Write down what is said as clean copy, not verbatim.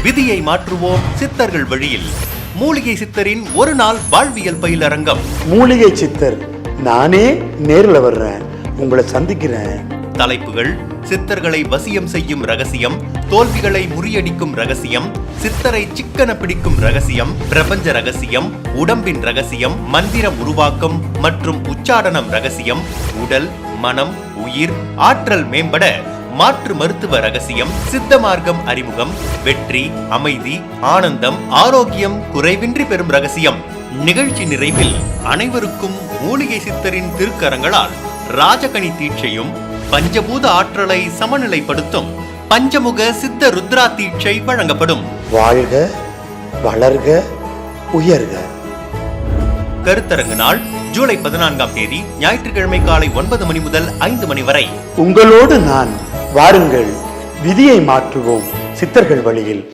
விதியை மாற்றுவோம் சித்தர்கள் வழியில். மூலிகை சித்தரின் ஒரு நாள் வாழ்வியல் பயிலரங்கம். மூலிகை சித்தர் நானே நேரில் வர்றேன், உங்களை சந்திக்கிறேன். தலைப்புகள்: சித்தர்களை வசியம் செய்யும் ரகசியம், தோல்விகளை முறியடிக்கும் ரகசியம், சித்தரை சிக்கன பிடிக்கும் ரகசியம், பிரபஞ்ச ரகசியம், உடம்பின் ரகசியம், மந்திரம் உருவாக்கம் மற்றும் உச்சாடனம் ரகசியம், உடல், மனம், உயிர், ஆற்றல் மேம்பட மாற்று மருத்துவ ரகசியம், சித்த மார்க்கம் அறிமுகம், வெற்றி, அமைதி, ஆனந்தம், ஆரோக்கியம் குறைவின்றி பெறும் ரகசியம். நிகழ்ச்சி நிறைவில் அனைவருக்கும் மூலிகை சித்தரின் திருக்கரங்களால் ராஜகணி தீட்சையும் பஞ்சபூத ஆற்றலை சமநிலைப்படுத்தும் பஞ்சமுக சித்த ருத்ரா தீட்சை வழங்கப்படும். வாழ்க, வளர்க, உயர்க. கருத்தரங்கு நாள் ஜூலை 14ஆம் தேதி ஞாயிற்றுக்கிழமை காலை 9 மணி முதல் 5 மணி வரை. உங்களோடு நான். வாருங்கள், விதியை மாற்றுவோம் சித்தர்கள் வழியில்.